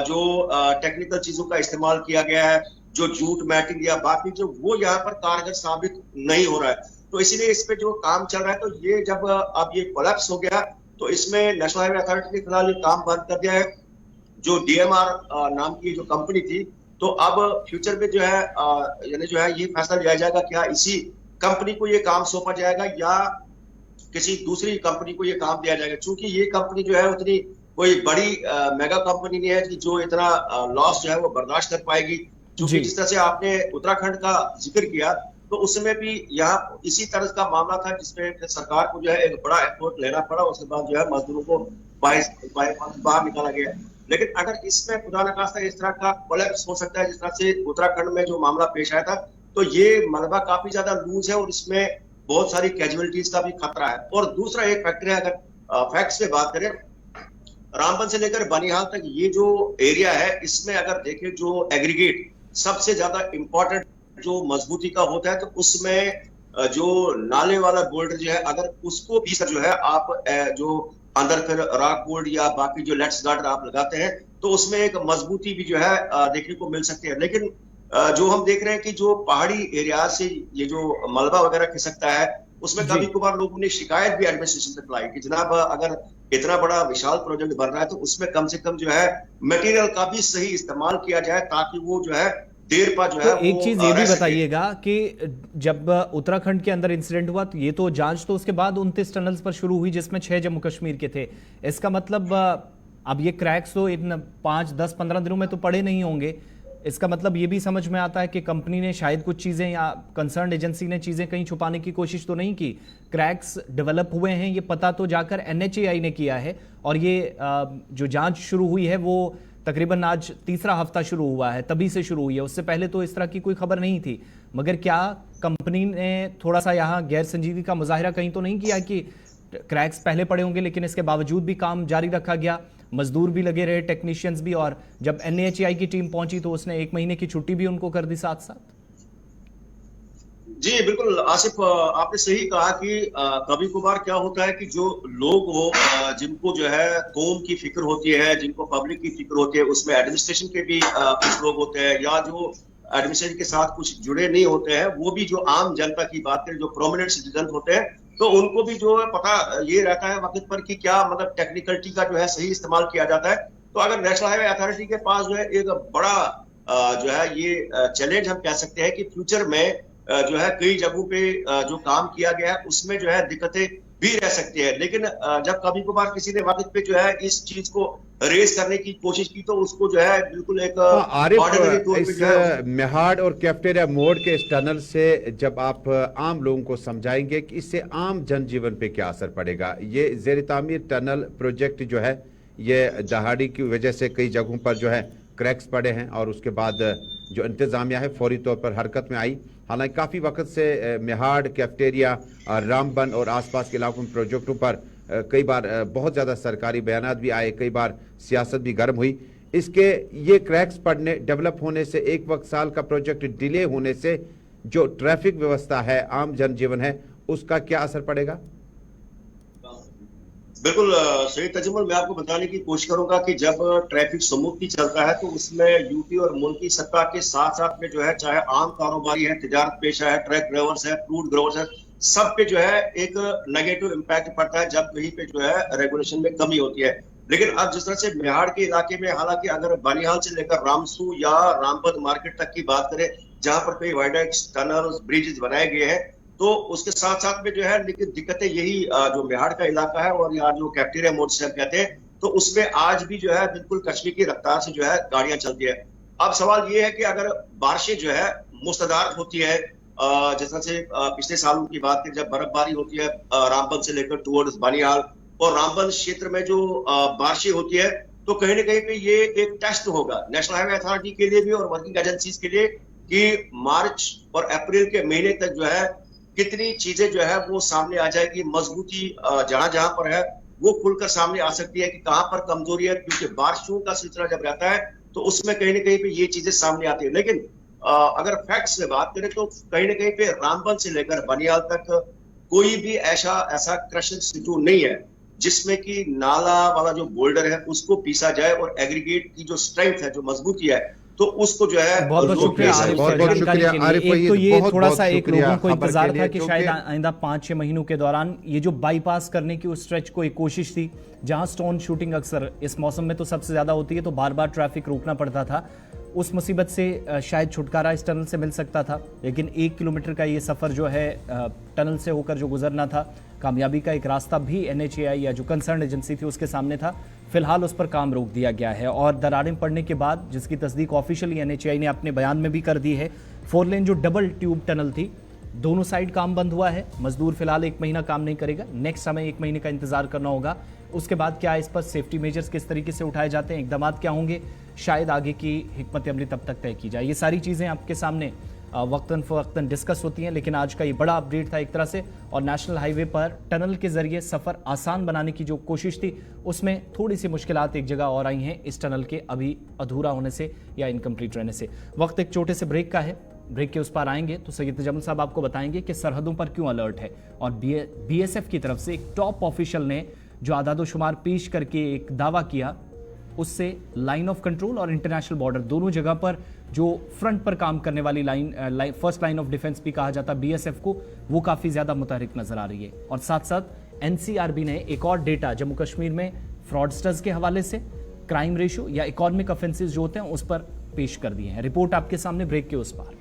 जो टेक्निकल चीजों का इस्तेमाल किया गया है, जो जूट मैटिंग या बाकी जो वो यहाँ पर कारगर साबित नहीं हो रहा है, तो इसीलिए इस पे जो काम चल रहा है तो ये जब अब ये कोलैप्स हो गया तो इसमें नेशनल हाईवे अथॉरिटी ने फिलहाल ये काम बंद कर दिया है। जो DMR नाम की जो कंपनी थी तो अब फ्यूचर में जो है यानी जो है ये फैसला लिया जाएगा क्या इसी कंपनी को ये काम सौंपा जाएगा या किसी दूसरी कंपनी को ये काम दिया जाएगा। चूंकि ये कंपनी जो है उतनी कोई बड़ी मेगा कंपनी नहीं है कि जो इतना लॉस जो है वो बर्दाश्त कर पाएगी। चूंकि जिस तरह से आपने उत्तराखंड का जिक्र किया तो उसमें भी यहाँ इसी तरह का मामला था जिसमें सरकार को जो है एक बड़ा एफर्ट लेना पड़ा, उसके बाद जो है मजदूरों को बाहर निकाला गया। लेकिन अगर इसमें खुदा न खास्ता इस तरह का कोलैप्स हो सकता है जिस तरह से उत्तराखंड में जो मामला पेश आया था तो ये मलबा काफी ज्यादा लूज है और इसमें बहुत सारी कैजुअलिटीज का भी खतरा है। और दूसरा एक फैक्टर है, अगर फैक्ट्स पे बात करें रामबन से लेकर बनिहाल तक ये जो एरिया है इसमें अगर देखें जो एग्रीगेट सबसे ज्यादा इंपॉर्टेंट जो मजबूती का होता है तो उसमें जो नाले वाला बोल्डर जो है अगर उसको भी जो है आप जो अंदर फिर रॉक बोल्ड या बाकी जो लेट्स गार्डर आप लगाते हैं तो उसमें एक मजबूती भी जो है देखने को मिल सकती है। लेकिन जो हम देख रहे हैं कि जो पहाड़ी एरिया से ये जो मलबा वगैरह खिसकता है, उसमें कभी कभार लोगों ने शिकायत भी एडमिनिस्ट्रेशन तक लाई कि जनाब अगर इतना बड़ा विशाल प्रोजेक्ट बन रहा है तो उसमें कम से कम जो है मटेरियल का भी सही इस्तेमाल किया जाए, ताकि वो जो है देर पा जो है तो एक चीज ये भी बताइएगा कि जब उत्तराखंड के अंदर इंसिडेंट हुआ तो ये तो जांच तो उसके बाद 29 टनल्स पर शुरू हुई जिसमें 6 जम्मू कश्मीर के थे। इसका मतलब अब ये क्रैक्स तो इन 5, 10, 15 दिनों में तो पड़े नहीं होंगे। इसका मतलब ये भी समझ में आता है कि कंपनी ने शायद कुछ चीजें या कंसर्न एजेंसी ने चीजें कहीं छुपाने की कोशिश तो नहीं की। क्रैक्स डेवलप हुए हैं ये पता तो जाकर NHAI ने किया है, और ये जो जांच शुरू हुई है वो तकरीबन आज तीसरा हफ्ता शुरू हुआ है, तभी से शुरू हुई है। उससे पहले तो इस तरह की कोई खबर नहीं थी। मगर क्या कंपनी ने थोड़ा सा यहाँ गैर संजीदगी का मुजाहिरा कहीं तो नहीं किया कि क्रैक्स पहले पड़े होंगे लेकिन इसके बावजूद भी काम जारी रखा गया, मजदूर भी लगे रहे, टेक्नीशियंस भी, और जब NHAI की टीम पहुंची तो उसने 1 महीने की छुट्टी भी उनको कर दी साथ साथ? जी बिल्कुल आसिफ, आपने सही कहा कि कभी कभार क्या होता है कि जो लोग हो जिनको जो है कौम की फिक्र होती है, जिनको पब्लिक की फिक्र होती है, उसमें एडमिनिस्ट्रेशन के भी कुछ लोग होते हैं, या जो एडमिनिस्ट्रेशन के साथ कुछ जुड़े नहीं होते हैं, वो भी जो आम जनता की बात करें, जो प्रोमिनेंट सिटीजन होते हैं, तो उनको भी जो है पता ये रहता है वक्त पर कि क्या मतलब टेक्निकलिटी का जो है सही इस्तेमाल किया जाता है। तो अगर नेशनल हाईवे अथॉरिटी के पास जो है एक बड़ा जो है ये चैलेंज हम कह सकते हैं कि फ्यूचर में जो है कई जगहों पे जो काम किया गया है उसमें जो है दिक्कतें भी रह सकती है। लेकिन जब कभी कभार किसी ने वक्त पे जो है इस चीज को रेस करने की कोशिश की तो उसको जो है बिल्कुल एक इस मेहाड़ और कैफ्टेरिया मोड़ के इस टनल से जब आप आम लोगों को समझाएंगे कि इससे आम जनजीवन पे क्या असर पड़ेगा। ये ज़ेर तामीर टनल प्रोजेक्ट जो है ये दहाड़ी की वजह से कई जगहों पर जो है क्रैक्स पड़े हैं, और उसके बाद जो इंतजामिया है फौरी तौर पर हरकत में आई। हालांकि काफ़ी वक्त से मेहाड़, कैफ्टेरिया, रामबन और आसपास के इलाकों में प्रोजेक्टों पर कई बार बहुत ज़्यादा सरकारी बयानात भी आए, कई बार सियासत भी गर्म हुई। इसके ये क्रैक्स पड़ने, डेवलप होने से, एक वक्त साल का प्रोजेक्ट डिले होने से जो ट्रैफिक व्यवस्था है, आम जनजीवन है, उसका क्या असर पड़ेगा? बिल्कुल सही तजुर्बा। मैं आपको बताने की कोशिश करूंगा कि जब ट्रैफिक स्मूथली चलता है तो उसमें यूटी और मुल्की सत्ता के साथ साथ में जो है चाहे आम कारोबारी है, तिजारत पेशा है, ट्रक ड्राइवर्स है, फ्रूट ग्रोवर्स है, सब पे जो है एक नेगेटिव इम्पैक्ट पड़ता है जब कहीं पे जो है रेगुलेशन में कमी होती है। लेकिन अब जिस तरह से मेहाड़ के इलाके में, हालांकि अगर बानिहाल से लेकर रामसू या रामपद मार्केट तक की बात करें जहां पर कई वाइडक्ट्स, टनल्स, ब्रिजेस बनाए गए हैं, तो उसके साथ साथ में जो है लेकिन दिक्कतें यही जो मेहाड़ का इलाका है और यहाँ जो कैफ्टेरिया मोड़ से हम कहते हैं, तो उसमें आज भी जो है बिल्कुल कश्मीर की रफ्तार से जो है गाड़ियां चलती है। अब सवाल ये है कि अगर बारिशें जो है मुस्तदार होती है, जिस तरह से पिछले सालों की बात करें जब बर्फबारी होती है रामबन से लेकर टुवर्ड्स बानिहाल और रामबन क्षेत्र में जो बारिशें होती है, तो कहीं ना कहीं पे ये एक टेस्ट होगा नेशनल हाईवे अथॉरिटी के लिए भी और वर्किंग एजेंसीज के लिए कि मार्च और अप्रैल के महीने तक जो है कितनी चीजें जो है वो सामने आ जाएगी, मजबूती जहां जहां पर है वो खुलकर सामने आ सकती है कि कहां पर कमजोरी है, क्योंकि बारिशों का सिलसिला जब रहता है तो उसमें कहीं ना कहीं पे ये चीजें सामने आती है। लेकिन अगर फैक्ट्स में बात करें तो कहीं ना कहीं पे रामबन से लेकर बनियाल तक कोई भी ऐसा क्रशर सिटू नहीं है जिसमें कि नाला वाला जो बोल्डर है उसको पीसा जाए और एग्रीगेट की जो स्ट्रेंथ है, जो मजबूती है, तो उसको जो है बहुत शुक्रिया आरिफ। एक तो ये थोड़ा सा एक लोगों को इंतजार था कि शायद आइंदा 5-6 महीनों के दौरान ये जो बाईपास करने की उस स्ट्रेच को एक कोशिश थी जहां स्टोन शूटिंग अक्सर इस मौसम में तो सबसे ज्यादा होती है, तो बार बार ट्रैफिक रोकना पड़ता था। उस मुसीबत से शायद छुटकारा इस टनल से मिल सकता था, लेकिन 1 किलोमीटर का ये सफर जो है टनल से होकर जो गुजरना था, कामयाबी का एक रास्ता भी NHAI या जो कंसर्न एजेंसी थी उसके सामने था। फिलहाल उस पर काम रोक दिया गया है और दरारें पड़ने के बाद, जिसकी तस्दीक ऑफिशियली NHAI ने अपने बयान में भी कर दी है, 4 लेन जो डबल ट्यूब टनल थी दोनों साइड काम बंद हुआ है। मजदूर फिलहाल 1 महीना काम नहीं करेगा, नेक्स्ट समय 1 महीने का इंतजार करना होगा। उसके बाद क्या इस पर सेफ्टी मेजर्स किस तरीके से उठाए जाते हैं, इकदाम क्या होंगे, शायद आगे की हिकमत अमली तब तक तय की जाए। ये सारी चीज़ें आपके सामने वक्तन फ़वक्तन डिस्कस होती हैं, लेकिन आज का ये बड़ा अपडेट था एक तरह से। और नेशनल हाईवे पर टनल के जरिए सफ़र आसान बनाने की जो कोशिश थी उसमें थोड़ी सी मुश्किलात एक जगह और आई हैं इस टनल के अभी अधूरा होने से या इनकम्प्लीट रहने से। वक्त एक छोटे से ब्रेक का है, ब्रेक के उस पार आएंगे तो सैयद तजम्मुल साहब आपको बताएंगे कि सरहदों पर क्यों अलर्ट है, और BSF की तरफ से एक टॉप ऑफिशियल ने जो आदादो शुमार पेश करके एक दावा किया उससे लाइन ऑफ कंट्रोल और इंटरनेशनल बॉर्डर दोनों जगह पर जो फ्रंट पर काम करने वाली फर्स्ट लाइन ऑफ डिफेंस भी कहा जाता बीएसएफ को, वो काफी ज्यादा मुतहरिक नजर आ रही है। और साथ साथ एनसीआरबी ने एक और डेटा जम्मू कश्मीर में फ्रॉडस्टर्स के हवाले से क्राइम रेशियो या इकोनॉमिक ऑफेंसेस जो होते हैं उस पर पेश कर दिए हैं। रिपोर्ट आपके सामने ब्रेक के उस पार।